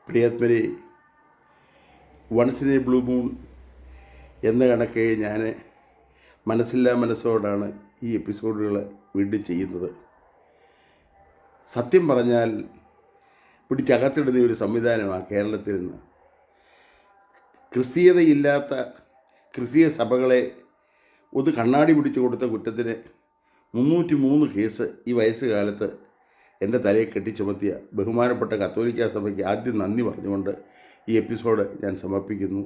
പ്രിയത്മരെ, once in a blue moon എന്ന കണക്കെ ഞാൻ മനസ്സില്ലാ മനസ്സോടാണ് ഈ എപ്പിസോഡുകൾ വീണ്ടും ചെയ്യുന്നത്. സത്യം പറഞ്ഞാൽ പിടിച്ചകത്തിടുന്ന ഒരു സംവിധാനമാണ് കേരളത്തിൽ നിന്ന്. ക്രിസ്തീയതയില്ലാത്ത ക്രിസ്തീയ സഭകളെ ഒന്ന് കണ്ണാടി പിടിച്ചു കൊടുത്ത കുറ്റത്തിന് 303 കേസ് ഈ വയസ്സുകാലത്ത് എൻ്റെ തലയെ കെട്ടിച്ചുമത്തിയ ബഹുമാനപ്പെട്ട കത്തോലിക്ക സഭയ്ക്ക് ആദ്യം നന്ദി പറഞ്ഞുകൊണ്ട് ഈ എപ്പിസോഡ് ഞാൻ സമർപ്പിക്കുന്നു.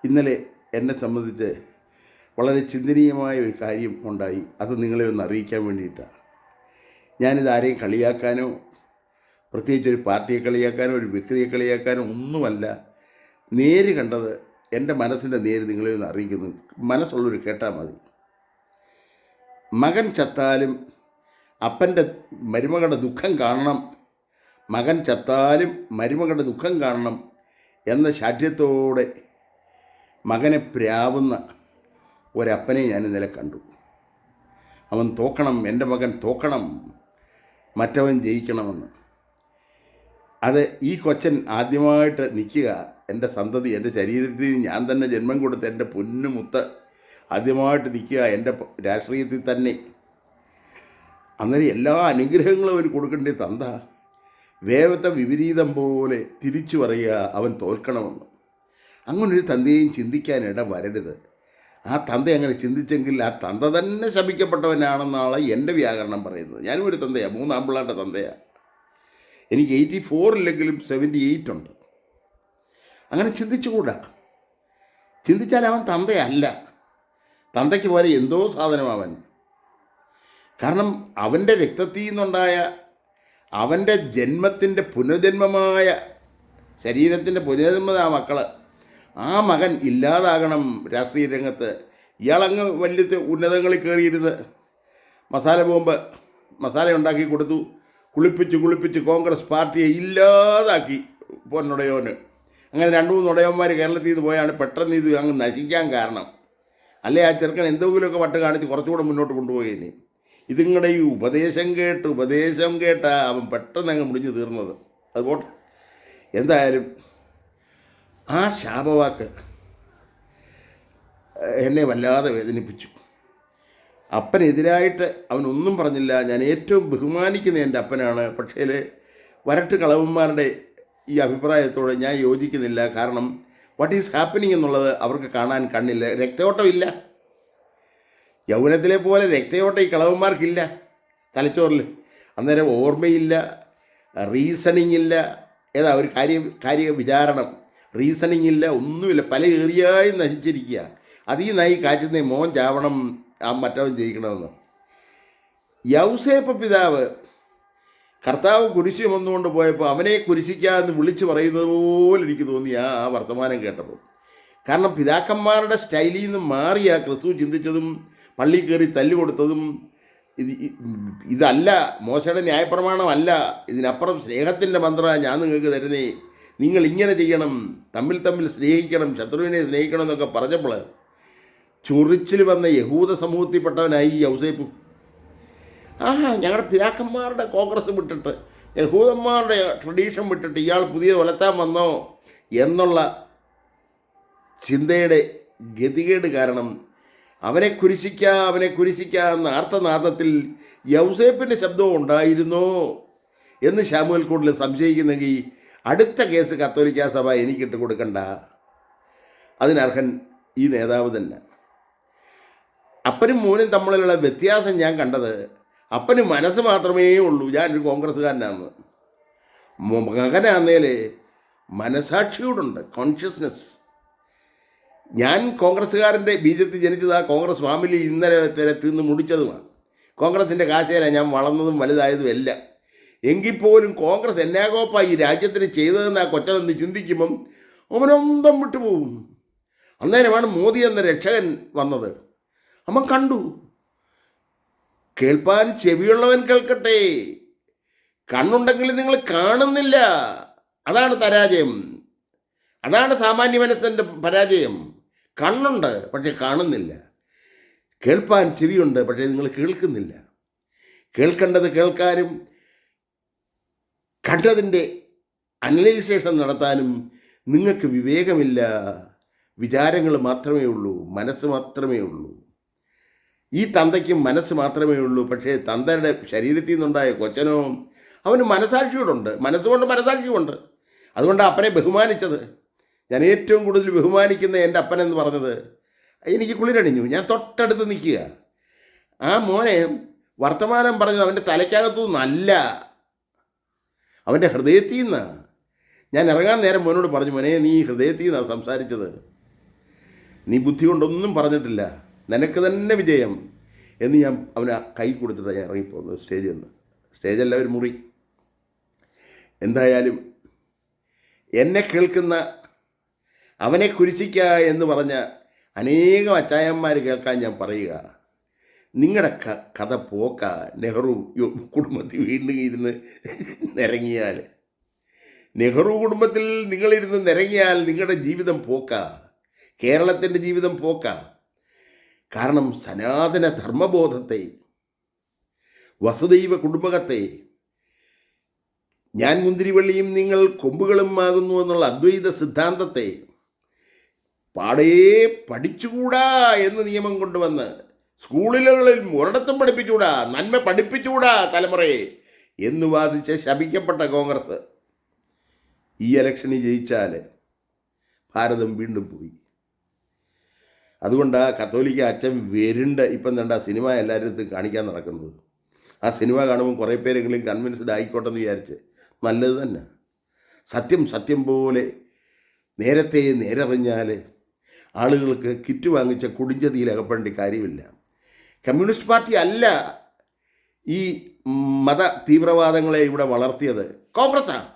ഇന്നലെ എന്നെ സംബന്ധിച്ച് വളരെ ചിന്തനീയമായ ഒരു കാര്യം ഉണ്ടായി. അത് നിങ്ങളെ ഒന്ന് അറിയിക്കാൻ വേണ്ടിയിട്ടാണ്. ഞാനിത് ആരെയും കളിയാക്കാനോ പ്രത്യേകിച്ചൊരു പാർട്ടിയെ കളിയാക്കാനോ ഒരു വ്യക്തിയെ കളിയാക്കാനോ ഒന്നുമല്ല. നേര് കണ്ടത് എൻ്റെ മനസ്സിൻ്റെ നേര് നിങ്ങളെ ഒന്ന് അറിയിക്കുന്നു. മനസ്സുള്ളൊരു കേട്ടാൽ മതി. മകൻ ചത്താലും അപ്പൻ്റെ മരുമകളുടെ ദുഃഖം കാണണം, മകൻ ചത്താലും മരുമകളുടെ ദുഃഖം കാണണം എന്ന ശാഠ്യത്തോടെ മകനെ പ്രാവുന്ന ഒരപ്പനെ ഞാൻ ഇന്നലെ കണ്ടു. അവൻ തോക്കണം, എൻ്റെ മകൻ തോക്കണം, മറ്റവൻ ജയിക്കണമെന്ന്. അത് ഈ കൊച്ചൻ ആദ്യമായിട്ട് നിൽക്കുക, എൻ്റെ സന്തതി, എൻ്റെ ശരീരത്തിൽ ഞാൻ തന്നെ ജന്മം കൊടുത്ത എൻ്റെ പൊന്നുമുത്ത് ആദ്യമായിട്ട് നിൽക്കുക എൻ്റെ രാഷ്ട്രീയത്തിൽ തന്നെ. അന്നേരം എല്ലാ അനുഗ്രഹങ്ങളും അവർ കൊടുക്കേണ്ട തന്ത വേവത്തെ വിപരീതം പോലെ തിരിച്ചു പറയുക അവൻ തോൽക്കണമെന്ന്. അങ്ങനൊരു തന്തയെയും ചിന്തിക്കാൻ ഇട വരരുത്. ആ തന്ത അങ്ങനെ ചിന്തിച്ചെങ്കിൽ ആ തന്ത തന്നെ ശപിക്കപ്പെട്ടവനാണെന്നാണ് എൻ്റെ വ്യാകരണം പറയുന്നത്. ഞാനും ഒരു തന്തയാണ്, 3 ആമ്പിള്ളാരുടെ തന്തയാണ്. എനിക്ക് 84 ഇല്ലെങ്കിലും 78 ഉണ്ട്. അങ്ങനെ ചിന്തിച്ചുകൂടാ. ചിന്തിച്ചാൽ അവൻ തന്തയല്ല, തന്തയ്ക്ക് പോലെ എന്തോ സാധനമാവൻ. കാരണം അവൻ്റെ രക്തത്തിൽ നിന്നുണ്ടായ അവൻ്റെ ജന്മത്തിൻ്റെ പുനർജന്മമായ ശരീരത്തിൻ്റെ പുനർജന്മ മക്കൾ, ആ മകൻ ഇല്ലാതാകണം രാഷ്ട്രീയ രംഗത്ത്. ഇയാളങ്ങ് വലിയ ഉന്നതങ്ങളിൽ കയറിയിരുന്ന് മസാല ഉണ്ടാക്കി കൊടുത്തു, കുളിപ്പിച്ച് കോൺഗ്രസ് പാർട്ടിയെ ഇല്ലാതാക്കി പൊന്നുടയോന്. അങ്ങനെ 2-3 ഉടയന്മാർ കേരളത്തിൽ നിന്ന് പോയാണ് പെട്ടെന്ന് ഇത് അങ്ങ് നശിക്കാൻ കാരണം. അല്ലേ ആ ചെറുക്കൻ എന്തെങ്കിലുമൊക്കെ വട്ട് കാണിച്ച് കുറച്ചുകൂടെ മുന്നോട്ട് കൊണ്ടുപോയിനി. ഇതിങ്ങളുടെ ഈ ഉപദേശം കേട്ടാ അവൻ പെട്ടെന്ന് അങ്ങ് മുടിഞ്ഞു തീർന്നത്. അതുപോലെ എന്തായാലും ആ ശാപവാക്ക് എന്നെ വല്ലാതെ വേദനിപ്പിച്ചു. അപ്പനെതിരായിട്ട് അവനൊന്നും പറഞ്ഞില്ല. ഞാൻ ഏറ്റവും ബഹുമാനിക്കുന്ന എൻ്റെ അപ്പനാണ്. പക്ഷേ വരട്ട് കളവന്മാരുടെ ഈ അഭിപ്രായത്തോടെ ഞാൻ യോജിക്കുന്നില്ല. കാരണം വാട്ട് ഈസ് ഹാപ്പനിങ് എന്നുള്ളത് അവർക്ക് കാണാൻ കണ്ണില്ല. രക്തയോട്ടമില്ല. യൗവനത്തിലെ പോലെ രക്തയോട്ടം ഈ കളവന്മാർക്കില്ല തലച്ചോറിൽ. അന്നേരം ഓർമ്മയില്ല, റീസണിങ് ഇല്ല. ഏതാ ഒരു കാര്യ വിചാരണം, റീസണിങ് ഇല്ല, ഒന്നുമില്ല. പല ഏറിയായി നശിച്ചിരിക്കുക. അതീ നായി കാച്ചുന്ന മോൻ ചാവണം, ആ മറ്റവൻ ജയിക്കണമെന്ന്. യൗസേപ്പ് പിതാവ് കർത്താവ് കുരിശ് വന്നുകൊണ്ട് പോയപ്പോൾ അവനെ കുരിശിക്കാമെന്ന് വിളിച്ചു പറയുന്നത് പോലെ എനിക്ക് തോന്നി ആ വർത്തമാനം കേട്ടപ്പോൾ. കാരണം പിതാക്കന്മാരുടെ സ്റ്റൈലിൽ നിന്ന് മാറിയ ക്രിസ്തു ചിന്തിച്ചതും പള്ളി കയറി തല്ലുകൊടുത്തതും ഇതല്ല. മോശയുടെ ന്യായപ്രമാണമല്ല. ഇതിനപ്പുറം സ്നേഹത്തിൻ്റെ മന്ത്രമാണ് ഞാൻ നിങ്ങൾക്ക് തരുന്നേ. നിങ്ങൾ ഇങ്ങനെ ചെയ്യണം, തമ്മിൽ സ്നേഹിക്കണം, ശത്രുവിനെ സ്നേഹിക്കണം എന്നൊക്കെ പറഞ്ഞപ്പോൾ ചൊറിച്ചിൽ വന്ന യഹൂദ സമൂഹത്തിൽപ്പെട്ടവനായി യൗസേപ്പ്. ഞങ്ങളുടെ പിതാക്കന്മാരുടെ കോൺഗ്രസ് വിട്ടിട്ട് യഹൂദന്മാരുടെ ട്രഡീഷൻ വിട്ടിട്ട് ഇയാൾ പുതിയ ഒലത്താൻ വന്നോ എന്നുള്ള ചിന്തയുടെ ഗതികേട് കാരണം അവനെ കുരിശിക്കുക എന്ന അർത്ഥനാദത്തിൽ യൗസേപ്പിൻ്റെ ശബ്ദവും ഉണ്ടായിരുന്നോ എന്ന് ശാമുവേൽ കൂടുതൽ സംശയിക്കുന്നെങ്കിൽ അടുത്ത കേസ് കത്തോലിക്ക സഭ എനിക്കിട്ട് കൊടുക്കണ്ട. അതിനർഹൻ ഈ നേതാവ് തന്നെ. അപ്പനും മോനും തമ്മിലുള്ള വ്യത്യാസം ഞാൻ കണ്ടത്, അപ്പന് മനസ്സ് മാത്രമേ ഉള്ളൂ ഞാനൊരു കോൺഗ്രസ്സുകാരനാണെന്ന്. മകനാന്നേൽ മനസാക്ഷിയോടുണ്ട്, കോൺഷ്യസ്നെസ്. ഞാൻ കോൺഗ്രസ്സുകാരൻ്റെ ബീജത്തിൽ ജനിച്ചതാണ്. കോൺഗ്രസ് ഫാമിലി ഇന്നലെ വരെ തിന്ന് മുടിച്ചതുമാണ്. കോൺഗ്രസിൻ്റെ കാശേല ഞാൻ വളർന്നതും വലുതായതും എല്ലാം. എങ്കിൽ പോലും കോൺഗ്രസ് എന്നാകോപ്പാ ഈ രാജ്യത്തിന് ചെയ്തതെന്ന് ആ കൊച്ചനെന്ന് ചിന്തിക്കുമ്പം അവനൊന്തം വിട്ടുപോകും. അന്നേരമാണ് മോദി എന്ന രക്ഷകൻ വന്നത്. അവൻ കണ്ടു. കേൾപ്പാൻ ചെവിയുള്ളവൻ കേൾക്കട്ടെ. കണ്ണുണ്ടെങ്കിൽ നിങ്ങൾ കാണുന്നില്ല. അതാണ് പരാജയം. അതാണ് സാമാന്യ മനസ്സിൻ്റെ പരാജയം. കണ്ണുണ്ട് പക്ഷെ കാണുന്നില്ല. കേൾപ്പാൻ ചെവിയുണ്ട് പക്ഷേ നിങ്ങൾ കേൾക്കുന്നില്ല. കേൾക്കേണ്ടത് കേൾക്കാനും കണ്ടതിൻ്റെ അനലൈസേഷൻ നടത്താനും നിങ്ങൾക്ക് വിവേകമില്ല. വിചാരങ്ങൾ മാത്രമേ ഉള്ളൂ, മനസ്സ് മാത്രമേ ഉള്ളൂ. ഈ തന്തയ്ക്കും മനസ്സ് മാത്രമേ ഉള്ളൂ. പക്ഷേ തന്തയുടെ ശരീരത്തിൽ നിന്നുണ്ടായ കൊച്ചനോ, അവന് മനസാക്ഷിയോടുണ്ട്, മനസ്സുകൊണ്ട് മനസാക്ഷിയുണ്ട്. അതുകൊണ്ട് അപ്പനെ ബഹുമാനിച്ചത്. ഞാൻ ഏറ്റവും കൂടുതൽ ബഹുമാനിക്കുന്ന എൻ്റെ അപ്പനെന്ന് പറഞ്ഞത്, എനിക്ക് കുളിരണിഞ്ഞു. ഞാൻ തൊട്ടടുത്ത് നിൽക്കുക. ആ മോനെ വർത്തമാനം പറഞ്ഞത് അവൻ്റെ തലയ്ക്കകത്തു നിന്നല്ല, അവൻ്റെ ഹൃദയത്തിൽ നിന്നാണ്. ഞാൻ ഇറങ്ങാൻ നേരം മോനോട് പറഞ്ഞു, മോനെ നീ ഹൃദയത്തിൽ നിന്നാണ് സംസാരിച്ചത്, നീ ബുദ്ധി കൊണ്ടൊന്നും പറഞ്ഞിട്ടില്ല, നിനക്ക് തന്നെ വിജയം എന്ന് ഞാൻ അവന് കൈ കൊടുത്തിട്ടാണ് ഞാൻ ഇറങ്ങിപ്പോകുന്നത് സ്റ്റേജിൽ നിന്ന്. സ്റ്റേജല്ല, ഒരു മുറി. എന്തായാലും എന്നെ കേൾക്കുന്ന, അവനെ കുരിശിക്കുക എന്ന് പറഞ്ഞ അനേകം അച്ചായന്മാർ കേൾക്കാൻ ഞാൻ പറയുക, നിങ്ങളുടെ കഥ പോക്ക. നെഹ്റു കുടുംബത്തിൽ വീണ്ടും ഇരുന്ന് നിരങ്ങിയാൽ, നെഹ്റു കുടുംബത്തിൽ നിങ്ങളിരുന്ന് നിരങ്ങിയാൽ നിങ്ങളുടെ ജീവിതം പോക്ക, കേരളത്തിൻ്റെ ജീവിതം പോക്ക. കാരണം സനാതന ധർമ്മബോധത്തെ, വസുദൈവ കുടുംബകത്തെ, ഞാൻ മുന്തിരിവള്ളിയും നിങ്ങൾ കൊമ്പുകളും ആകുന്നു എന്നുള്ള അദ്വൈത സിദ്ധാന്തത്തെ പാടേ പഠിച്ചുകൂടാ എന്ന് നിയമം കൊണ്ടുവന്ന് സ്കൂളുകളിൽ ഒരിടത്തും പഠിപ്പിച്ചുകൂടാ, നന്മ പഠിപ്പിച്ചുകൂടാ തലമുറയെ എന്ന് വാദിച്ച് ശപിക്കപ്പെട്ട കോൺഗ്രസ് ഈ ഇലക്ഷനിൽ ജയിച്ചാൽ ഭാരതം വീണ്ടും പോയി. അതുകൊണ്ട് ആ കത്തോലിക്ക അച്ഛൻ വരുണ്ട് ഇപ്പം എന്താ സിനിമ എല്ലാവരും കാണിക്കാൻ നടക്കുന്നത്. ആ സിനിമ കാണുമ്പോൾ കുറേ പേരെങ്കിലും കൺവിൻസ്ഡ് ആയിക്കോട്ടെ എന്ന് വിചാരിച്ച്, നല്ലത് തന്നെ. സത്യം സത്യം പോലെ നേരത്തെ നേരറിഞ്ഞാൽ ആളുകൾക്ക് കിറ്റ് വാങ്ങിച്ച കുടിഞ്ചതിയിൽ അകപ്പെടേണ്ട കാര്യമില്ല. കമ്മ്യൂണിസ്റ്റ് പാർട്ടി അല്ല ഈ മത തീവ്രവാദങ്ങളെ ഇവിടെ വളർത്തിയത്, കോൺഗ്രസ്സാണ്,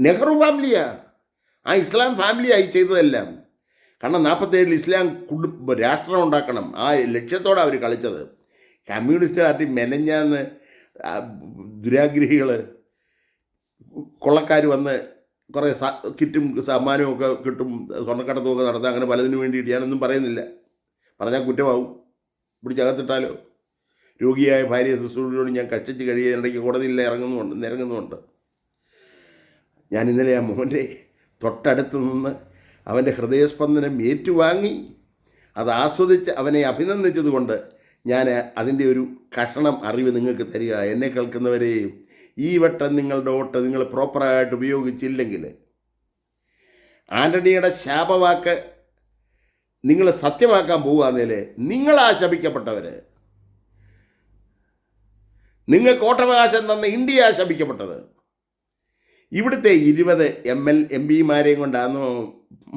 നെഹ്റു ഫാമിലിയാ, ആ ഇസ്ലാം ഫാമിലിയായി ചെയ്തതെല്ലാം. കാരണം 47 ഇസ്ലാം രാഷ്ട്രം ഉണ്ടാക്കണം, ആ ലക്ഷ്യത്തോടെ അവർ കളിച്ചത്. കമ്മ്യൂണിസ്റ്റ് പാർട്ടി മെനഞ്ഞാന്ന് ദുരാഗ്രഹികൾ, കൊള്ളക്കാർ വന്ന് കുറേ കിറ്റും സമ്മാനവും ഒക്കെ കിട്ടും, സ്വർണ്ണക്കടത്തുമൊക്കെ നടത്താൻ, അങ്ങനെ പലതിനു വേണ്ടിയിട്ട് ഞാനൊന്നും പറയുന്നില്ല, പറഞ്ഞാൽ കുറ്റമാവും, പിടിച്ചകത്തിട്ടാലോ. രോഗിയായ ഭാര്യയെ ശുശ്രൂഷയോട് ഞാൻ കഷ്ടിച്ച് കഴിയുന്നിടയ്ക്ക് കോടതിയിൽ നിരങ്ങുന്നുമുണ്ട്. ഞാൻ ഇന്നലെ ആ മോൻ്റെ തൊട്ടടുത്ത് നിന്ന് അവൻ്റെ ഹൃദയസ്പന്ദനം ഏറ്റുവാങ്ങി അത് ആസ്വദിച്ച് അവനെ അഭിനന്ദിച്ചതുകൊണ്ട് ഞാൻ അതിൻ്റെ ഒരു കഷണം അറിവ് നിങ്ങൾക്ക് തരിക. എന്നെ കേൾക്കുന്നവരെയും ഈ വട്ടം നിങ്ങളുടെ വോട്ട് നിങ്ങൾ പ്രോപ്പറായിട്ട് ഉപയോഗിച്ചില്ലെങ്കിൽ ആൻ്റണിയുടെ ശാപവാക്ക് നിങ്ങൾ സത്യമാക്കാൻ പോകുകയെന്നേലേ നിങ്ങളാ ശപിക്കപ്പെട്ടവർ. നിങ്ങൾക്ക് വോട്ടവകാശം തന്ന ഇന്ത്യ ശപിക്കപ്പെട്ടത്. ഇവിടുത്തെ 20 എം പിമാരെയും കൊണ്ടാണ്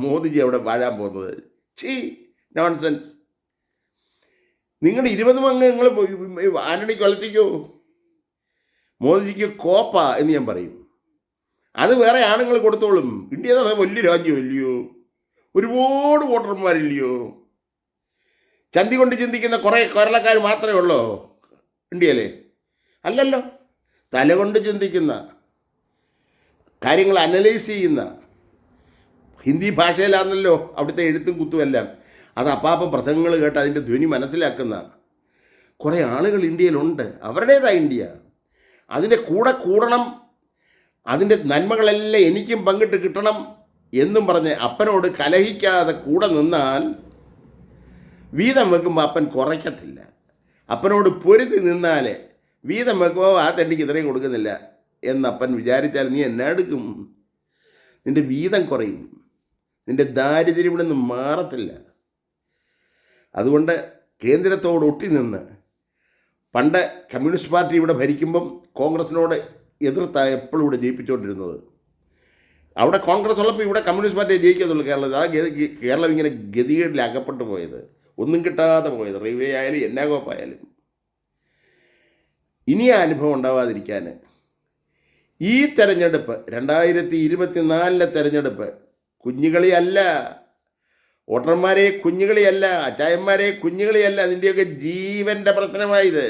മോദിജി അവിടെ വാഴാൻ പോകുന്നത്. നോൺസെൻസ്. നിങ്ങളുടെ 20 അംഗം നിങ്ങൾ ആന്റണി കൊലത്തിക്കോ, മോദിജിക്ക് കോപ്പ എന്ന് ഞാൻ പറയും. അത് വേറെ ആണുങ്ങൾ കൊടുത്തോളും. ഇന്ത്യ എന്ന് പറഞ്ഞാൽ വലിയ രാജ്യമല്ലയോ, ഒരുപാട് വോട്ടർമാരില്ലയോ, ചന്തി കൊണ്ട് ചിന്തിക്കുന്ന കുറേ കേരളക്കാർ മാത്രമേ ഉള്ളൂ ഇന്ത്യയിലെ? അല്ലല്ലോ, തലകൊണ്ട് ചിന്തിക്കുന്ന, കാര്യങ്ങൾ അനലൈസ് ചെയ്യുന്ന, ഹിന്ദി ഭാഷയിലാണല്ലോ അവിടുത്തെ എഴുത്തും കുത്തുമെല്ലാം, അത് അപ്പാപ്പം പ്രസംഗങ്ങൾ കേട്ട് അതിൻ്റെ ധ്വനി മനസ്സിലാക്കുന്ന കുറേ ആളുകൾ ഇന്ത്യയിലുണ്ട്. അവരുടേതാണ് ഇന്ത്യ. അതിൻ്റെ കൂടെ കൂടണം, അതിൻ്റെ നന്മകളെല്ലാം എനിക്കും പങ്കിട്ട് കിട്ടണം എന്നും പറഞ്ഞ് അപ്പനോട് കലഹിക്കാതെ കൂടെ നിന്നാൽ വീതം വെക്കുമ്പോൾ അപ്പൻ കുറയ്ക്കത്തില്ല. അപ്പനോട് പൊരുതി നിന്നാൽ വീതം വെക്കുമ്പോൾ ആ തെണ്ടിക്ക് ഇത്രയും കൊടുക്കുന്നില്ല എന്നപ്പൻ വിചാരിച്ചാൽ നീ എന്നാ എടുക്കും? നിൻ്റെ വീതം കുറയും, നിൻ്റെ ദാരിദ്ര്യം ഇവിടെ നിന്ന് മാറത്തില്ല. അതുകൊണ്ട് കേന്ദ്രത്തോട് ഒട്ടി നിന്ന്, പണ്ട് കമ്മ്യൂണിസ്റ്റ് പാർട്ടി ഇവിടെ ഭരിക്കുമ്പം കോൺഗ്രസിനോട് എതിർത്തായ എപ്പോഴും ഇവിടെ ജയിപ്പിച്ചുകൊണ്ടിരുന്നത്. അവിടെ കോൺഗ്രസ് ഉള്ളപ്പോൾ ഇവിടെ കമ്മ്യൂണിസ്റ്റ് പാർട്ടിയെ ജയിക്കത്തുള്ളൂ കേരളത്തിൽ. ആ കേരളം ഇങ്ങനെ ഗതികേടിൽ അകപ്പെട്ടു പോയത്, ഒന്നും കിട്ടാതെ പോയത്, റെയിൽവേ ആയാലും എന്നാകോപ്പായാലും. ഇനി ആ അനുഭവം ഉണ്ടാവാതിരിക്കാൻ ഈ തെരഞ്ഞെടുപ്പ് 2024 തെരഞ്ഞെടുപ്പ് കുഞ്ഞുകളിയല്ല, വോട്ടർമാരെ കുഞ്ഞുകളിയല്ല, അച്ചായന്മാരെ കുഞ്ഞുകളിയല്ല, നിൻ്റെയൊക്കെ ജീവൻ്റെ പ്രശ്നമായത്.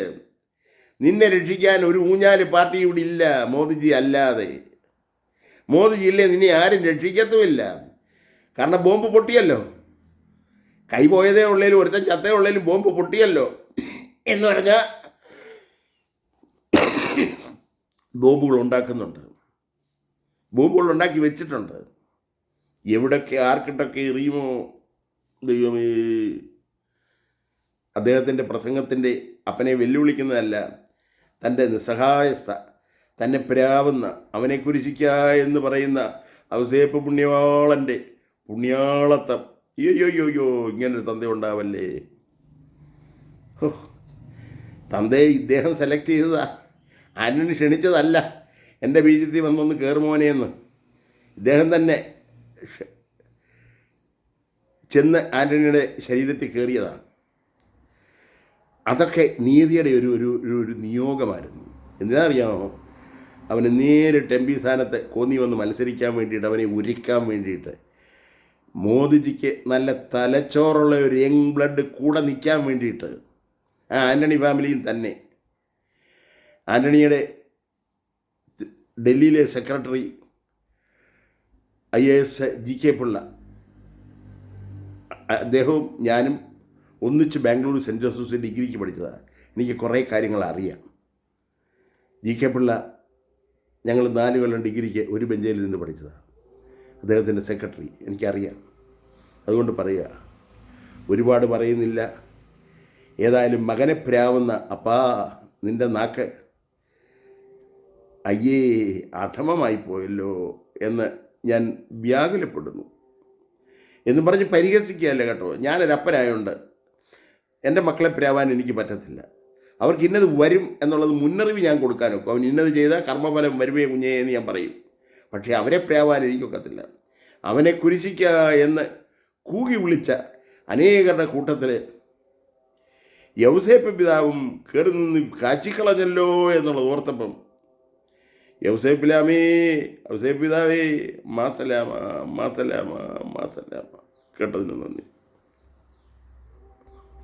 നിന്നെ രക്ഷിക്കാൻ ഒരു ഊഞ്ഞാല് പാർട്ടി ഇവിടെ ഇല്ല മോദിജി അല്ലാതെ. മോദിജി ഇല്ലേ നിന്നെ ആരും രക്ഷിക്കത്തുമില്ല. കാരണം ബോംബ് പൊട്ടിയല്ലോ, കൈ പോയതേ ഉള്ളേലും ഒരുത്തൻ ചത്തേ ഉള്ളേലും ബോംബ് പൊട്ടിയല്ലോ എന്ന് പറഞ്ഞാൽ ബോംബുകൾ ഉണ്ടാക്കുന്നുണ്ട്. ബോംബുകൾ ഉണ്ടാക്കി വെച്ചിട്ടുണ്ട്. എവിടൊക്കെ ആർക്കിട്ടൊക്കെ എറിയുമോ ദൈവമേ. അദ്ദേഹത്തിൻ്റെ പ്രസംഗത്തിൻ്റെ അപ്പനെ വെല്ലുവിളിക്കുന്നതല്ല, തൻ്റെ നിസ്സഹായസ്ഥ, തന്നെ പ്രാവുന്ന, അവനെ കുരിശിക്ക എന്ന് പറയുന്ന ഔസേപ്പ് പുണ്യവാളൻ്റെ പുണ്യാളത്തം. അയ്യോയ്യോയ്യോ, ഇങ്ങനൊരു തന്ത ഉണ്ടാവല്ലേ. തന്തയെ ഇദ്ദേഹം സെലക്ട് ചെയ്തതാ, ആന്റണി ക്ഷണിച്ചതല്ല. എൻ്റെ ബീജത്തിൽ വന്നൊന്ന് കയറുമോനെയെന്ന് ഇദ്ദേഹം തന്നെ ചെന്ന് ആന്റണിയുടെ ശരീരത്തിൽ കയറിയതാണ്. അതൊക്കെ നീതിയുടെ ഒരു ഒരു ഒരു നിയോഗമായിരുന്നു. എന്തിനാ അറിയാമോ? അവന് നേരിട്ട് MP സ്ഥാനത്ത് കോന്നി വന്ന് മത്സരിക്കാൻ വേണ്ടിയിട്ട്, അവനെ ഉരുക്കാൻ വേണ്ടിയിട്ട്, മോദിജിക്ക് നല്ല തലച്ചോറുള്ള ഒരു യങ് ബ്ലഡ് കൂടെ നിൽക്കാൻ വേണ്ടിയിട്ട്, ആന്റണി ഫാമിലിയും തന്നെ. ആന്റണിയുടെ ഡൽഹിയിലെ സെക്രട്ടറി IAS GK പിള്ള, അദ്ദേഹവും ഞാനും ഒന്നിച്ച് ബാംഗ്ലൂർ സെൻറ്റ് ജോസഫ്സ് ഡിഗ്രിക്ക് പഠിച്ചതാണ്. എനിക്ക് കുറേ കാര്യങ്ങൾ അറിയാം. GK പിള്ള ഞങ്ങൾ 4 കൊല്ലം ഡിഗ്രിക്ക് ഒരു ബെഞ്ചിൽ നിന്ന് പഠിച്ചതാണ്. അദ്ദേഹത്തിൻ്റെ സെക്രട്ടറി എനിക്കറിയാം. അതുകൊണ്ട് പറയുക, ഒരുപാട് പറയുന്നില്ല. ഏതായാലും മകനെ പ്രാവുന്ന അപ്പാ, നിൻ്റെ നാക്ക് അയ്യേ അധമമായി പോയല്ലോ എന്ന് ഞാൻ വ്യാകുലപ്പെടുന്നു എന്നും പറഞ്ഞ് പരിഹസിക്കുകയല്ല കേട്ടോ. ഞാനൊരപ്പനായോണ്ട് എൻ്റെ മക്കളെ പ്രാവാൻ എനിക്ക് പറ്റത്തില്ല. അവർക്ക് ഇന്നത് വരും എന്നുള്ളത് മുന്നറിവ് ഞാൻ കൊടുക്കാനൊക്കെ, അവൻ ഇന്നത് ചെയ്താൽ കർമ്മഫലം വരുമേ കുഞ്ഞേ എന്ന് ഞാൻ പറയും. പക്ഷേ അവരെ പ്രാവാൻ എനിക്കൊക്കത്തില്ല. അവനെ കുരിശിക്കുക എന്ന് കൂകി വിളിച്ച അനേകരുടെ കൂട്ടത്തിൽ യൗസേപ്പ് പിതാവും കയറി നിന്ന് കാച്ചിക്കളഞ്ഞല്ലോ എന്നുള്ളത് ഓർത്തപ്പം, യൗസേപ്പ് പിതാവേ മാസലാമ മാസലാമ മാസലാമ കേട്ടതിന് നന്ദി.